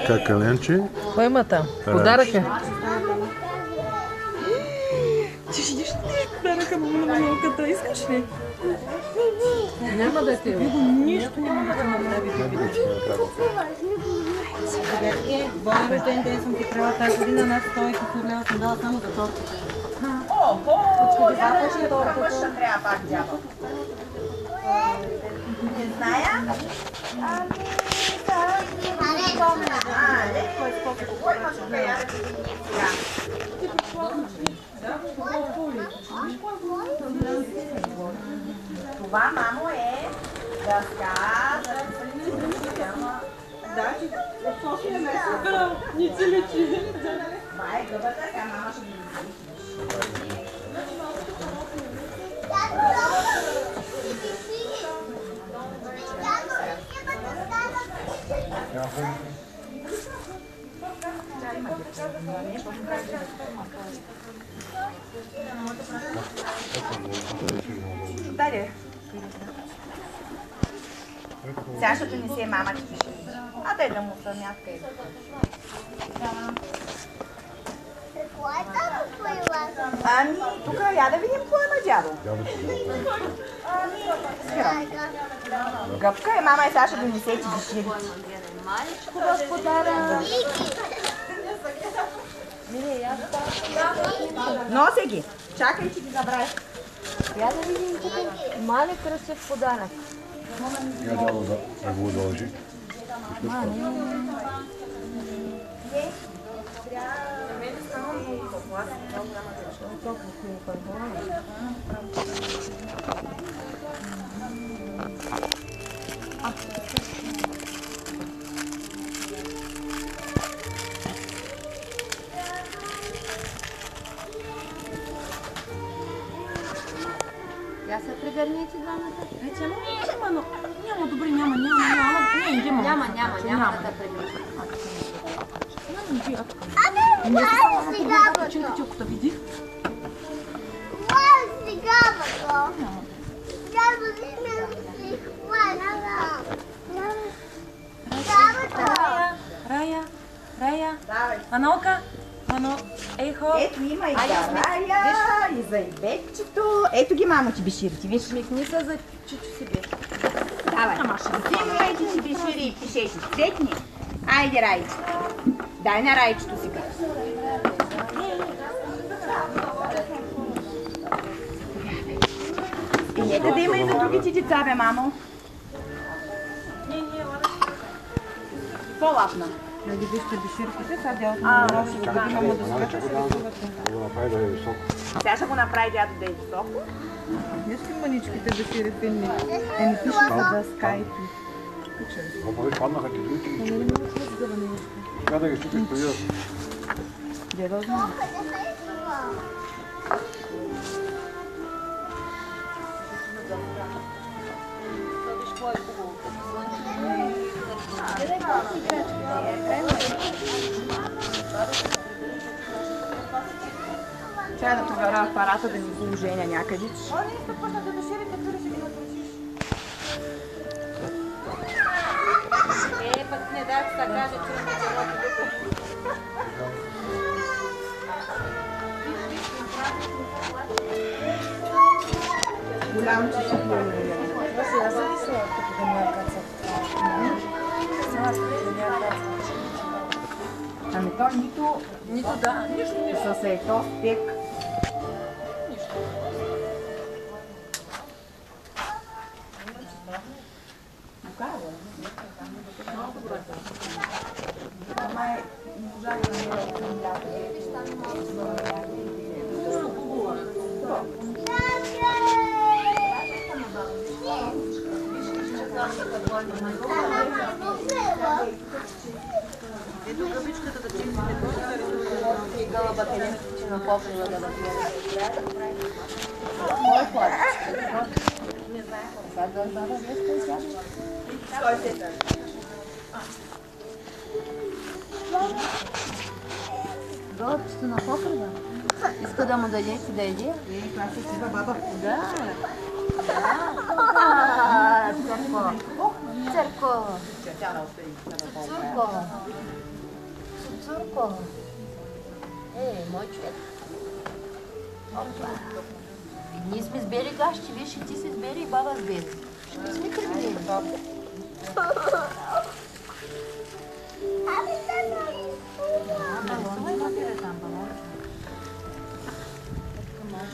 Как каленче? Кой има там? Подарък е. Ти ще идиш ли подаръка на малката? Искаш ли? Няма да те. Нищо няма да направи. Бой рожден ден съм ти правила тази година, над 100 килограма съм дала само за тортата. Мъжа трябва пак дядо. Не зная. Кой има тук яде? Това, мамо, е дъска за да, че от София не се ни ти личи. Това е гъбата, сега мама ще ги види. Дай. Сега ще донесе мама ти пише. А дай да му съмятка е. Ами, тук я да видим кой има дядо. Гъбка е, мама и сега ще донесе ти дишири. Маличко господаря. Носи ги. Чакай, че ги забравя. Я да видим тук малек красив подарък. Я дядо да го удължи. Я се прегърнете двамата. Няма, добре, няма да прегърнете. Чуката види. Рая. Манока. Ехо. Ето има и за Рая, и за Ибетчето. Ето ги, мамо, ти бешири. Ти виж. Смикни се за чичо си беше. Давай. Взимай ти си бешири и пишеш. Цветни. Айде, Райче. Дай на Райчето сега. И нека да има и за другите деца, бе, мамо. По-лапна. Нали вижте беширките, сега дядото на нощи ще го имаме да скача, ще го сувате. Сега ще го направи дядо да е високо. Виж ли маничките бешири финни? Не пише за дъска и пи. Опа, ви паднаха ти другите. Сега да ги щупиш преди да... Дядо знае. Трябва да проверя апарата да ни го оженя някъде. Пък не дай да каже, че не Голям чешък. Ами то нито да, нищо. С ето спек. Ето гъбичката да чистите и гълъбата не че на покрива да направи. Кой плаче? Не знае. Сега да днеска и сяжа. Кой се тър? Гълъбчето на покрива? Иска да му дадете да еде? Това се сива баба. Да. Цурко. Цурко. Мой човек. Опа. Ние сме с бели гащи, виж и ти си с бели и баба с бели. Ще сме тръгнали.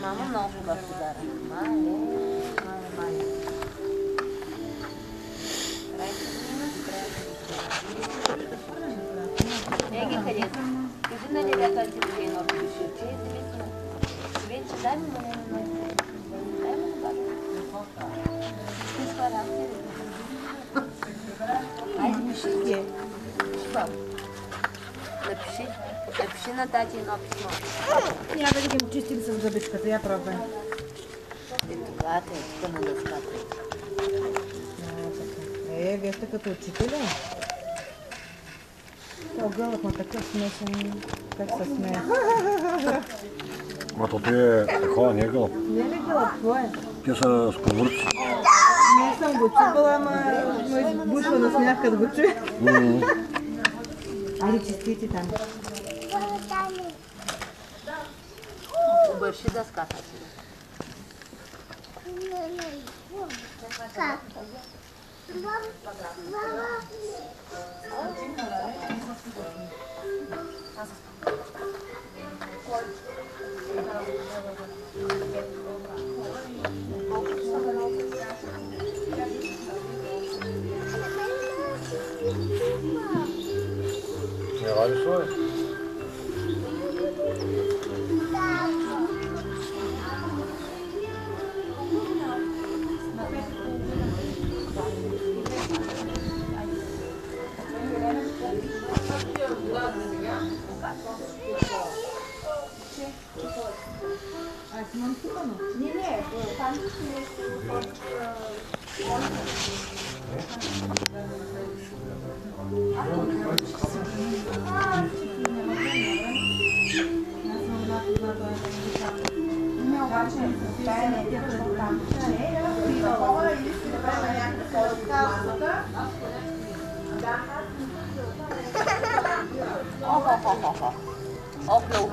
Мама много хубав подарък. Мале. Еги, къде са? Кажи на левята ти да едно пише. Че е зависимо. Вече дай ми мене на ноги. Дай ми да кажа. Ти сварам ти. Айде ми ши. Шпам. Напиши на тати едно писмо. Я да видим, чистим с зъбичката, я пробвай. Това тук на дъската. Вие сте като учителя. Огълът на такъв смесен, как се смее. Ма то е такова, не е гълъб. Не е ли гълъб, това е? Те са сковорци. Не съм го чупала, ама ме избушва на смях, като го чуя. Айде чистите там. Обърши дъската си. Не ради своje. Опло.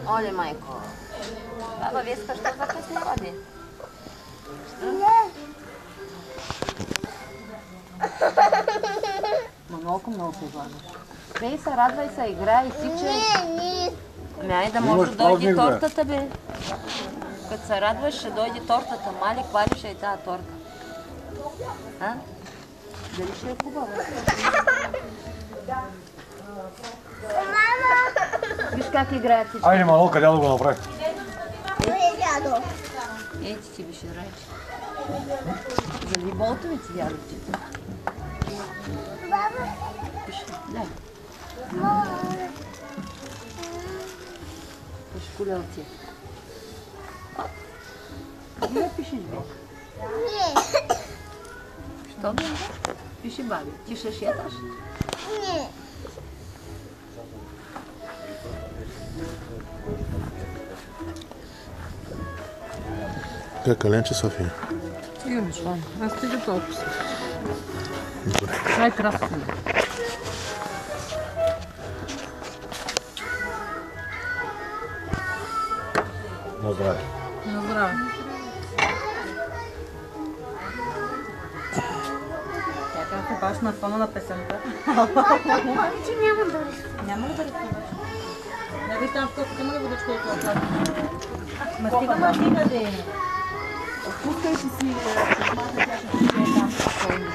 Оле, майко. Баба Веска, що закъснява, де? Много се глада. Пей се, радвай се, играй, тичай. Ай да може да дойде тортата, бе. Като се радваш, ще дойде тортата. Мали, хвалиш и тази торта. А? Дали ще е хубава? Виж как играят всички. Айде, малко, дядо го направи. Ей, ти би ще играеш. Зали болтовици, дядовче. Пиши, дай. Пиши кулелци. Не пишеш, бе. Що бе? Пиши, баби. Ти ще шеташ? Не. Как каленче, София? Имаш, аз стига толкова си. Най-красно. На здраве. На здраве. Тя се баш на фона на песента. Няма ли да рисуваш? Не виж там в къщата, има ли водичка от това? Ма стига, де. Отпускай си. Смата, тя ще си там спокойно.